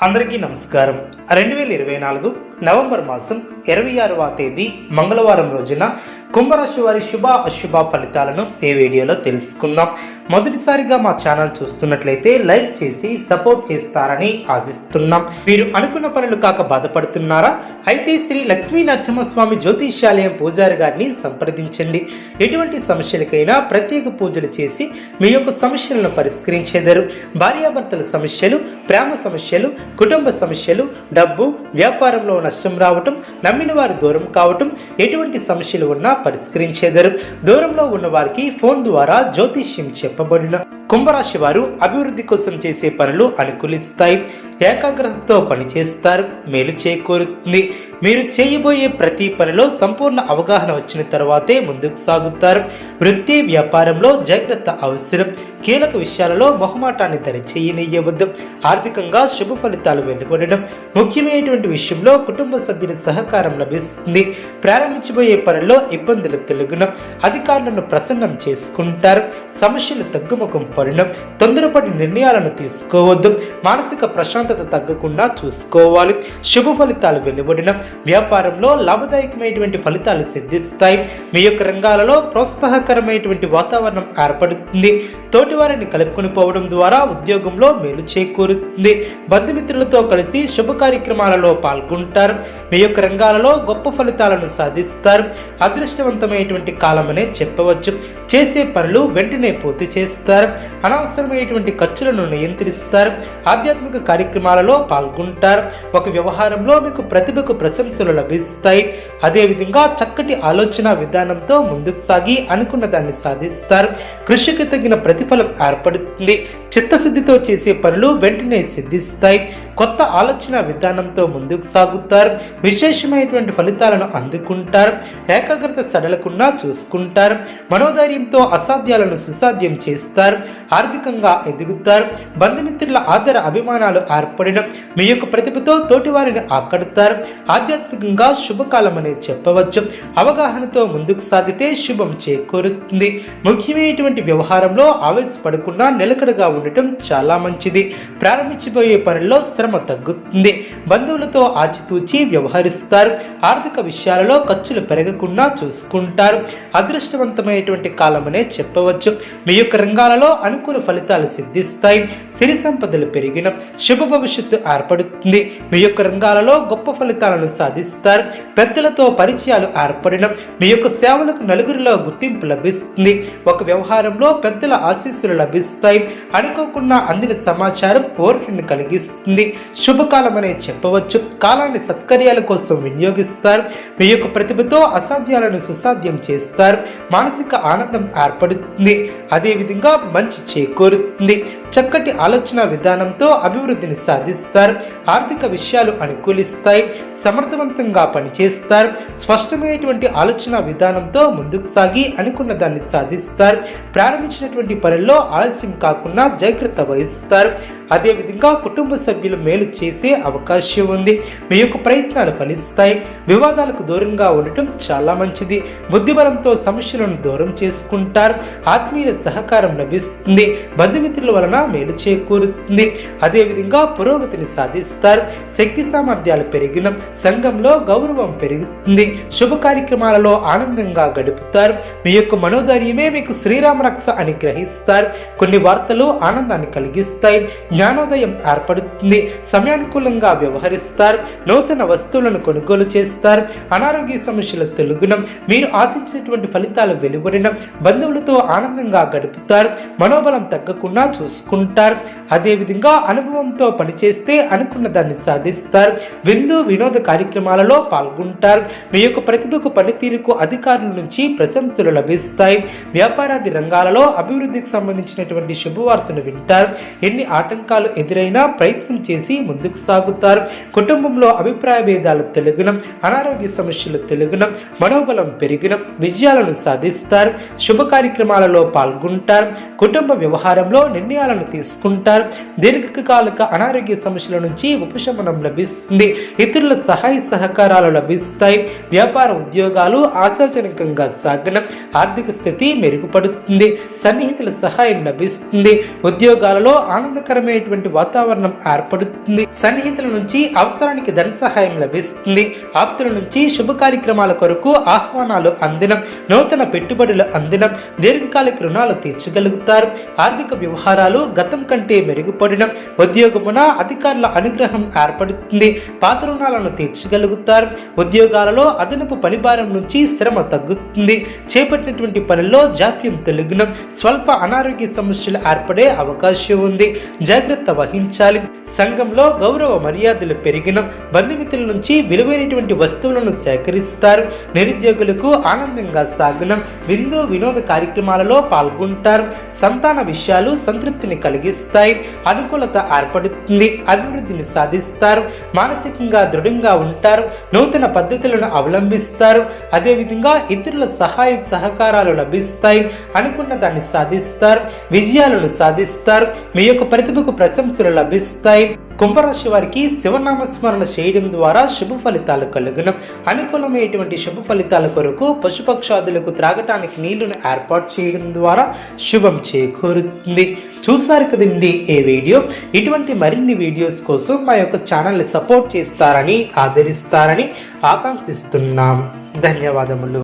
అందరికీ నమస్కారం. 2024 నవంబర్ మాసం 26వ తేదీ మంగళవారం రోజున కుంభరాశి వారి శుభ అశుభ ఫలితాలను ఈ వీడియోలో తెలుసుకుందాం. మొదటిసారిగా మా ఛానల్ చూస్తున్నట్లయితే లైక్ చేసి సపోర్ట్ చేస్తారని ఆశిస్తున్నాం. మీరు అనుకున్న పనులు కాక బాధపడుతున్నారా? అయితే శ్రీ లక్ష్మీ నరసింహస్వామి జ్యోతిష్యాలయం పూజారి గారిని సంప్రదించండి. ఎటువంటి సమస్యలకైనా ప్రత్యేక పూజలు చేసి మీ యొక్క సమస్యలను పరిష్కరించేదారు. భార్యాభర్తల సమస్యలు, ప్రేమ సమస్యలు, కుటుంబ సమస్యలు, డబ్బు, వ్యాపారంలో నష్టం రావటం, నమ్మిన వారు దూరం కావటం, ఎటువంటి సమస్యలు ఉన్నా పరిష్కరించేదారు. దూరంలో ఉన్న వారికి ఫోన్ ద్వారా జ్యోతిష్యం చెప్పబడిన కుంభరాశి వారు అభివృద్ధి కోసం చేసే పనులు అనుకూలిస్తాయి. ఏకాగ్రతతో పనిచేస్తారు, మేలు చేకూరుతుంది. మీరు చేయబోయే ప్రతి పనిలో సంపూర్ణ అవగాహన వచ్చిన తర్వాతే ముందుకు సాగుతారు. వృత్తి వ్యాపారంలో జాగ్రత్త అవసరం. కీలక విషయాలలో మొహమాటాన్ని దరిచేయనియ్యవద్దు. ఆర్థికంగా శుభ ఫలితాలు వెలువడడం. ముఖ్యమైనటువంటి విషయంలో కుటుంబ సభ్యుల సహకారం లభిస్తుంది. ప్రారంభించబోయే పనిలో ఇబ్బందులు తొలగడం. అధికారులను ప్రసన్నం చేసుకుంటారు. సమస్యలు తగ్గుముఖం పడడం. తొందరపడి నిర్ణయాలను తీసుకోవద్దు. మానసిక ప్రశాంతత తగ్గకుండా చూసుకోవాలి. శుభ ఫలితాలు వెలువడడం. వ్యాపారంలో లాభదాయకమైనటువంటి ఫలితాలు సిద్ధిస్తాయి. మీ యొక్క రంగాలలో ప్రోత్సాహకరమైనటువంటి వాతావరణం ఏర్పడుతుంది. తోటివారిని కలుపుకొని పోవడం ద్వారా ఉద్యోగంలో మేలు చేకూరుతుంది. బంధుమిత్రులతో కలిసి శుభ కార్యక్రమాలలో పాల్గొంటారు. మీ యొక్క రంగాలలో గొప్ప ఫలితాలను సాధిస్తారు. అదృష్టవంతమైనటువంటి కాలమనే చెప్పవచ్చు. చేసే పనులు వెంటనే పూర్తి చేస్తారు. అనవసరమైనటువంటి ఖర్చులను నియంత్రిస్తారు. ఆధ్యాత్మిక కార్యక్రమాలలో పాల్గొంటారు. ఒక వ్యవహారంలో మీకు ప్రతిభకు ప్రశంసలు లభిస్తాయి. అదేవిధంగా చక్కటి ఆలోచన విధానంతో ముందుకు సాగి అనుకున్న దాన్ని సాధిస్తారు. కృషికి తగిన ప్రతిఫలం ఏర్పడుతుంది. చిత్తశుద్ధితో చేసే పనులు వెంటనే సిద్ధిస్తాయి. కొత్త ఆలోచన విధానంతో ముందుకు సాగుతారు. విశేషమైనటువంటి ఫలితాలను అందుకుంటారు. ఏకాగ్రత సడలకుండా చూసుకుంటారు. మనోధైర్యంతో అసాధ్యాలను సుసాధ్యం చేస్తారు. ఆర్థికంగా ఎదుగుతారు. బంధుమిత్రుల ఆదర అభిమానాలు ఏర్పడడం. మీ యొక్క ప్రతిభతో తోటివారిని ఆకడతారు. ఆధ్యాత్మికంగా శుభకాలం అనే చెప్పవచ్చు. అవగాహనతో ముందుకు సాగితే శుభం చేకూరుతుంది. ముఖ్యమైనటువంటి వ్యవహారంలో ఆవేశపడకుండా నిలకడగా ఉండటం చాలా మంచిది. ప్రారంభించబోయే పనుల్లో శ్రమ తగ్గుతుంది. బంధువులతో ఆచితూచి వ్యవహరిస్తారు. ఆర్థిక విషయాలలో ఖర్చులు పెరగకుండా చూసుకుంటారు. అదృష్టవంతమైనటువంటి కాలమనే చెప్పవచ్చు. మీ యొక్క రంగాలలో అనుకూల ఫలితాలు సిద్ధిస్తాయి. సిరి సంపదలు పెరిగిన శుభ భవిష్యత్తు ఏర్పడుతుంది. మీ యొక్క రంగాలలో గొప్ప ఫలితాలను సాధిస్తారు. పెద్దలతో పరిచయాలు ఏర్పడడం. మీ యొక్క సేవలకు నలుగురిలో గుర్తింపు లభిస్తుంది. ఒక వ్యవహారంలో పెద్దల ఆశీస్సులు లభిస్తాయి. అనుకోకుండా అందిన సమాచారం ఓర్పుని కలిగిస్తుంది. శుభకాలం అనే చెప్పవచ్చు. కాలాన్ని సత్కార్యాల కోసం వినియోగిస్తారు. మీ యొక్క ప్రతిభతో అసాధ్యాలను సుసాధ్యం చేస్తారు. మానసిక ఆనందం ఏర్పడుతుంది. అదేవిధంగా మంచి చేకూరుతుంది. చక్కటి ఆలోచన విధానంతో అభివృద్ధిని సాధిస్తారు. ఆర్థిక విషయాలు అనుకూలిస్తాయి. సమర్థవంతంగా పనిచేస్తారు. స్పష్టమైనటువంటి ఆలోచన విధానంతో ముందుకు సాగి అనుకున్న దాన్ని సాధిస్తారు. ప్రారంభించినటువంటి పనుల్లో ఆలస్యం కాకుండా జాగ్రత్త వహిస్తారు. అదేవిధంగా కుటుంబ సభ్యులు మేలు చేసే అవకాశం ఉంది. మీ యొక్క ప్రయత్నాలు ఫలిస్తాయి. వివాదాలకు దూరంగా ఉండటం చాలా మంచిది. బుద్ధిబలంతో సమస్యలను దూరం చేసుకుంటారు. ఆత్మీయ సహకారం లభిస్తుంది. బంధుమిత్రుల వలన మేలు చేకూరుతుంది. అదేవిధంగా పురోగతిని సాధిస్తారు. శక్తి సామర్థ్యాలు పెరిగిన సంఘంలో గౌరవం పెరుగుతుంది. శుభ కార్యక్రమాలలో ఆనందంగా గడుపుతారు. మీ యొక్క మనోధైర్యమే మీకు శ్రీరామ రక్ష అని గ్రహిస్తారు. కొన్ని వార్తలు ఆనందాన్ని కలిగిస్తాయి. జ్ఞానోదయం ఏర్పడుతుంది. సమయానుకూలంగా వ్యవహరిస్తారు. నూతన వస్తువులను కొనుగోలు చేస్తారు. అనారోగ్య సమస్యల తొలగడం. మీరు ఆశించినటువంటి ఫలితాలు వెలువడడం. బంధువులతో ఆనందంగా గడుపుతారు. మనోబలం తగ్గకుండా చూసుకుంటారు. అదేవిధంగా అనుభవంతో పనిచేస్తే అనుకున్న దాన్ని సాధిస్తారు. విందు వినోద కార్యక్రమాలలో పాల్గొంటారు. మీ యొక్క ప్రతిభకు పనితీరుకు అధికారుల నుంచి ప్రశంసలు లభిస్తాయి. వ్యాపారాది రంగాలలో అభివృద్ధికి సంబంధించినటువంటి శుభవార్తను వింటారు. ఎన్ని ఆటంకాలు ఎదురైనా ప్రయత్నం చేసి ముందుకు సాగుతారు. కుటుంబంలో అభిప్రాయ భేదాలు తొలగడం. అనారోగ్య సమస్యలు తొలగడం. మనోబలం పెరిగడం. విజయాలను సాధిస్తారు. శుభ కార్యక్రమాలలో పాల్గొంటారు. కుటుంబ వ్యవహారంలో నిర్ణయాలను తీసుకుంటారు. దీర్ఘకాలిక అనారోగ్య సమస్యల నుంచి ఉపశమనం లభిస్తుంది. ఇతరుల సహాయ సహకారాలు లభిస్తాయి. వ్యాపార ఉద్యోగాలు ఆశాజనకంగా సాగడం. ఆర్థిక స్థితి మెరుగుపడుతుంది. సన్నిహితుల సహాయం లభిస్తుంది. ఉద్యోగాలలో ఆనందకరమైన వాతావరణం ఏర్పడుతుంది. ఏర్పడుతుంది. సన్నిహితుల నుంచి అవసరానికి ధన సహాయం లభిస్తుంది. ఆప్తుల నుంచి శుభ కార్యక్రమాల కొరకు ఆహ్వానాలు అందడం, నూతన పెట్టుబడులు అందడం, దీర్ఘకాలిక రుణాలు తీర్చగలుగుతారు. ఆర్థిక వ్యవహారాలు గతం కంటే మెరుగుపడడం, ఉద్యోగమున అధికారుల అనుగ్రహం ఏర్పడుతుంది. పాత రుణాలను తీర్చగలుగుతారు. ఉద్యోగాలలో అదనపు పనిభారం నుంచి శ్రమ తగ్గుతుంది. చేపట్టినటువంటి పనుల్లో జాప్యం తొలగడం, స్వల్ప అనారోగ్య సమస్యలు ఏర్పడే అవకాశం ఉంది. జాగ్రత్త వహించాలి. సంఘంలో గౌరవ మర్యాదలు పెరిగిన, బంధుమిత్రుల నుంచి విలువైనటువంటి వస్తువులను సేకరిస్తారు. నిరుద్యోగులకు ఆనందంగా సాగనం, విందు వినోద కార్యక్రమాలలో పాల్గొంటారు. సంతాన విషయాలు సంతృప్తిని కలిగిస్తాయి. అనుకూలత ఏర్పడుతుంది. అభివృద్ధిని సాధిస్తారు. మానసికంగా దృఢంగా ఉంటారు. నూతన పద్ధతులను అవలంబిస్తారు. అదేవిధంగా ఇతరుల సహాయం సహకారాలు లభిస్తాయి. అనుకున్న దాన్ని సాధిస్తారు. విజయాలను సాధిస్తారు. మీ యొక్క ప్రతిభకు ప్రశంసలు లభిస్తాయి. కుంభరాశి వారికి శివనామస్మరణ చేయడం ద్వారా శుభ ఫలితాలు కలుగును. అనుకూలమైనటువంటి శుభ ఫలితాల కొరకు పశుపక్షాదులకు త్రాగటానికి నీళ్లను ఏర్పాటు చేయడం ద్వారా శుభం చేకూరుతుంది. చూసారు కదండి ఈ వీడియో. ఇటువంటి మరిన్ని వీడియోస్ కోసం మా యొక్క ఛానల్ని సపోర్ట్ చేస్తారని, ఆదరిస్తారని ఆకాంక్షిస్తున్నాం. ధన్యవాదములు.